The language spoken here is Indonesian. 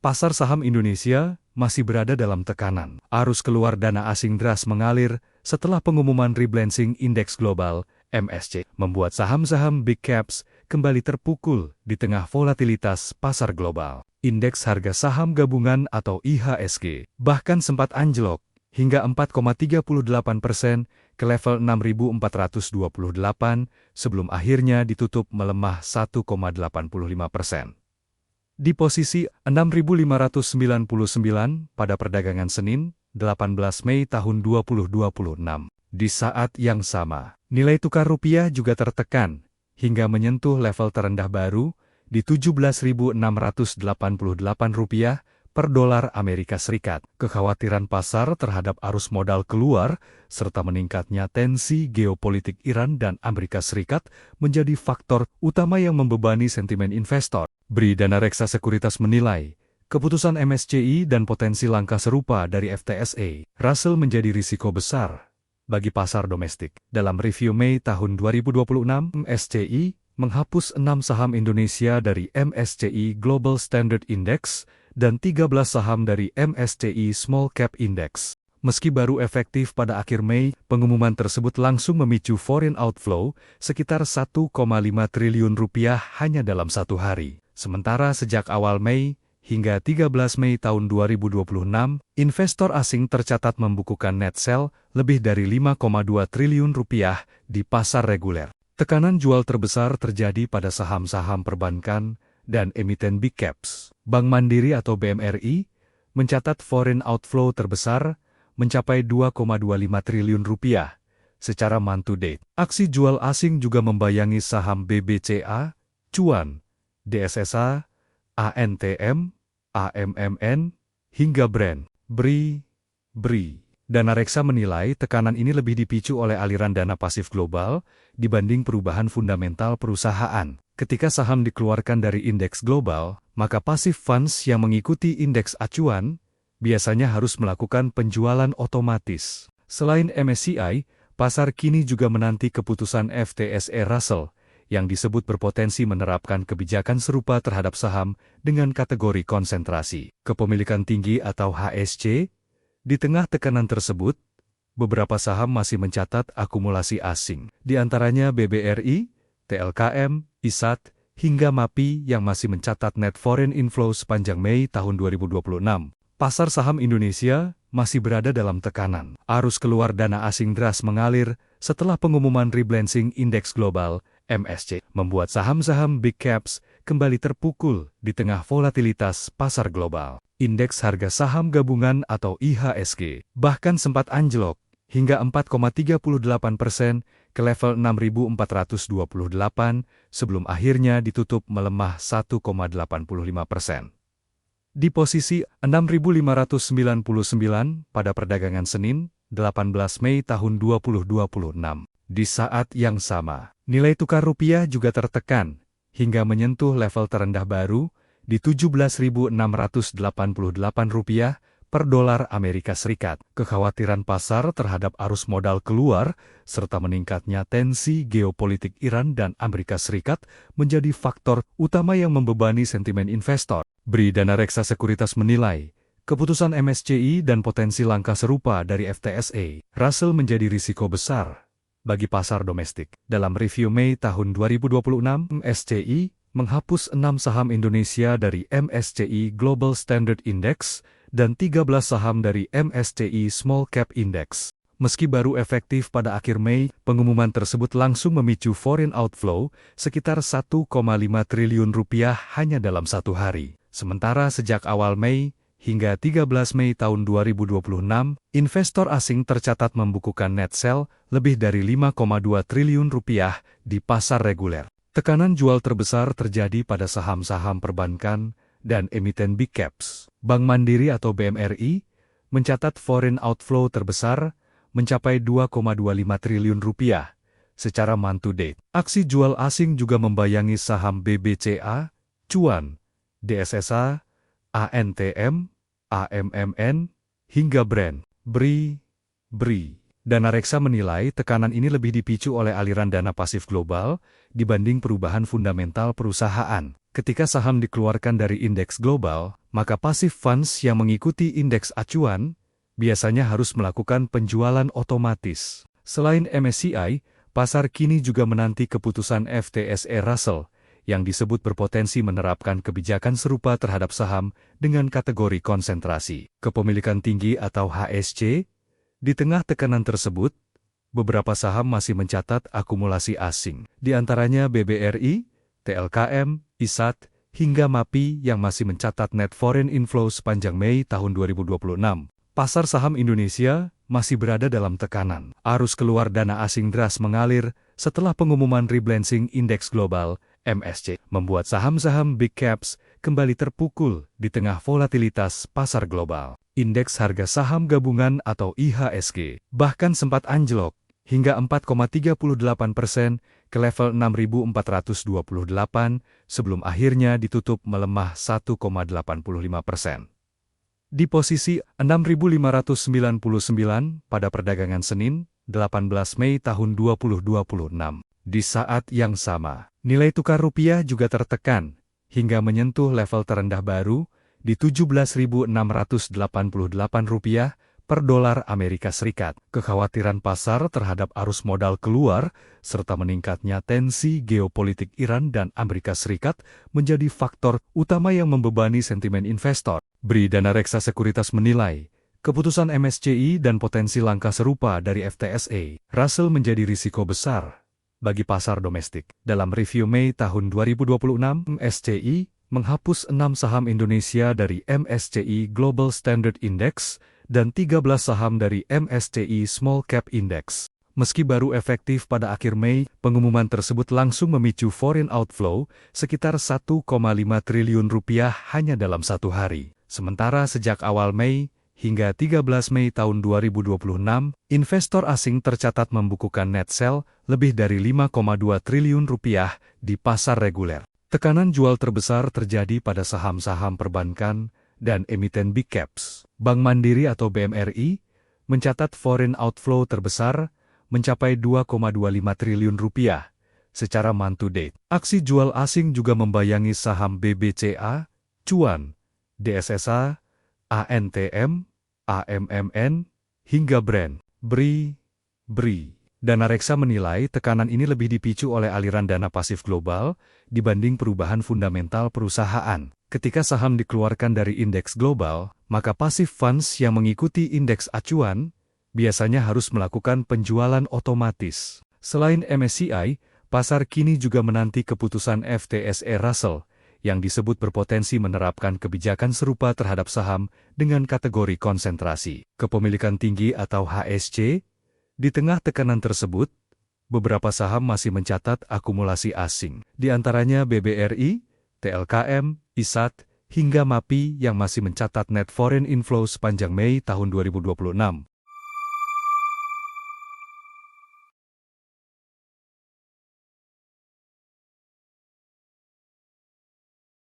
Pasar saham Indonesia masih berada dalam tekanan. Arus keluar dana asing deras mengalir setelah pengumuman rebalancing indeks global (MSCI) membuat saham-saham big caps kembali terpukul di tengah volatilitas pasar global. Indeks harga saham gabungan atau IHSG bahkan sempat anjlok hingga 4,38% ke level 6.428 sebelum akhirnya ditutup melemah 1,85%. Di posisi 6.599 pada perdagangan Senin, 18 Mei tahun 2026. Di saat yang sama, nilai tukar rupiah juga tertekan hingga menyentuh level terendah baru di Rp17.688 per dolar Amerika Serikat. Kekhawatiran pasar terhadap arus modal keluar serta meningkatnya tensi geopolitik Iran dan Amerika Serikat menjadi faktor utama yang membebani sentimen investor. Bri Dana Reksa Sekuritas menilai, keputusan MSCI dan potensi langkah serupa dari FTSE Russell menjadi risiko besar bagi pasar domestik. Dalam review Mei tahun 2026, MSCI menghapus 6 saham Indonesia dari MSCI Global Standard Index dan 13 saham dari MSCI Small Cap Index. Meski baru efektif pada akhir Mei, pengumuman tersebut langsung memicu foreign outflow sekitar Rp1,5 triliun hanya dalam satu hari. Sementara sejak awal Mei hingga 13 Mei tahun 2026, investor asing tercatat membukukan net sell lebih dari Rp5,2 triliun di pasar reguler. Tekanan jual terbesar terjadi pada saham-saham perbankan dan emiten big caps. Bank Mandiri atau BMRI mencatat foreign outflow terbesar mencapai Rp2,25 triliun secara month to date. Aksi jual asing juga membayangi saham BBCA, Cuan, DSSA, ANTM, AMMN, hingga Brand, BRI. Dana Reksa menilai tekanan ini lebih dipicu oleh aliran dana pasif global dibanding perubahan fundamental perusahaan. Ketika saham dikeluarkan dari indeks global, maka passive funds yang mengikuti indeks acuan biasanya harus melakukan penjualan otomatis. Selain MSCI, pasar kini juga menanti keputusan FTSE Russell yang disebut berpotensi menerapkan kebijakan serupa terhadap saham dengan kategori konsentrasi kepemilikan tinggi atau HSC. Di tengah tekanan tersebut, beberapa saham masih mencatat akumulasi asing, di antaranya BBRI, TLKM, ISAT, hingga MAPI yang masih mencatat net foreign inflow sepanjang Mei tahun 2026. Pasar saham Indonesia masih berada dalam tekanan. Arus keluar dana asing deras mengalir setelah pengumuman rebalancing indeks global MSCI membuat saham-saham big caps kembali terpukul di tengah volatilitas pasar global. Indeks harga saham gabungan atau IHSG bahkan sempat anjlok hingga 4,38% ke level 6.428 sebelum akhirnya ditutup melemah 1,85%. Di posisi 6.599 pada perdagangan Senin, 18 Mei tahun 2026. Di saat yang sama, nilai tukar rupiah juga tertekan hingga menyentuh level terendah baru di Rp17.688 per dolar Amerika Serikat. Kekhawatiran pasar terhadap arus modal keluar serta meningkatnya tensi geopolitik Iran dan Amerika Serikat menjadi faktor utama yang membebani sentimen investor. Bri Dana Reksa Sekuritas menilai, keputusan MSCI dan potensi langkah serupa dari FTSE Russell menjadi risiko besar bagi pasar domestik. Dalam review Mei tahun 2026, MSCI menghapus 6 saham Indonesia dari MSCI Global Standard Index dan 13 saham dari MSCI Small Cap Index. Meski baru efektif pada akhir Mei, pengumuman tersebut langsung memicu foreign outflow sekitar Rp1,5 triliun hanya dalam satu hari. Sementara sejak awal Mei hingga 13 Mei tahun 2026, investor asing tercatat membukukan net sell lebih dari Rp5,2 triliun di pasar reguler. Tekanan jual terbesar terjadi pada saham-saham perbankan dan emiten big caps. Bank Mandiri atau BMRI mencatat foreign outflow terbesar mencapai Rp2,25 triliun secara month to date. Aksi jual asing juga membayangi saham BBCA, Cuan, DSSA, ANTM, AMMN, hingga Brand, BRI. Dana Reksa menilai tekanan ini lebih dipicu oleh aliran dana pasif global dibanding perubahan fundamental perusahaan. Ketika saham dikeluarkan dari indeks global, maka passive funds yang mengikuti indeks acuan biasanya harus melakukan penjualan otomatis. Selain MSCI, pasar kini juga menanti keputusan FTSE Russell yang disebut berpotensi menerapkan kebijakan serupa terhadap saham dengan kategori konsentrasi kepemilikan tinggi atau HSC. Di tengah tekanan tersebut, beberapa saham masih mencatat akumulasi asing, di antaranya BBRI, TLKM, ISAT, hingga MAPI yang masih mencatat net foreign inflow sepanjang Mei tahun 2026. Pasar saham Indonesia masih berada dalam tekanan. Arus keluar dana asing deras mengalir setelah pengumuman rebalancing indeks global (MSCI) membuat saham-saham big caps kembali terpukul di tengah volatilitas pasar global. Indeks harga saham gabungan atau IHSG bahkan sempat anjlok hingga 4,38% ke level 6.428 sebelum akhirnya ditutup melemah 1,85%. Di posisi 6.599 pada perdagangan Senin, 18 Mei tahun 2026. Di saat yang sama, nilai tukar rupiah juga tertekan hingga menyentuh level terendah baru di Rp17.688 per dolar Amerika Serikat. Kekhawatiran pasar terhadap arus modal keluar serta meningkatnya tensi geopolitik Iran dan Amerika Serikat menjadi faktor utama yang membebani sentimen investor. Bri Dana Reksa Sekuritas menilai, keputusan MSCI dan potensi langkah serupa dari FTSE Russell menjadi risiko besar bagi pasar domestik. Dalam review Mei tahun 2026, MSCI menghapus 6 saham Indonesia dari MSCI Global Standard Index dan 13 saham dari MSCI Small Cap Index. Meski baru efektif pada akhir Mei, pengumuman tersebut langsung memicu foreign outflow sekitar 1,5 triliun rupiah hanya dalam satu hari. Sementara sejak awal Mei hingga 13 Mei tahun 2026, investor asing tercatat membukukan net sell lebih dari 5,2 triliun rupiah di pasar reguler. Tekanan jual terbesar terjadi pada saham-saham perbankan dan emiten big caps. Bank Mandiri atau BMRI mencatat foreign outflow terbesar mencapai 2,25 triliun rupiah secara month to date. Aksi jual asing juga membayangi saham BBCA, Cuan, DSSA, ANTM, AMMN, hingga brand Bri. Dana Reksa menilai tekanan ini lebih dipicu oleh aliran dana pasif global dibanding perubahan fundamental perusahaan. Ketika saham dikeluarkan dari indeks global, maka passive funds yang mengikuti indeks acuan biasanya harus melakukan penjualan otomatis. Selain MSCI, pasar kini juga menanti keputusan FTSE Russell yang disebut berpotensi menerapkan kebijakan serupa terhadap saham dengan kategori konsentrasi kepemilikan tinggi atau HSC. Di tengah tekanan tersebut, beberapa saham masih mencatat akumulasi asing, di antaranya BBRI, TLKM, ISAT, hingga MAPI yang masih mencatat net foreign inflow sepanjang Mei tahun 2026.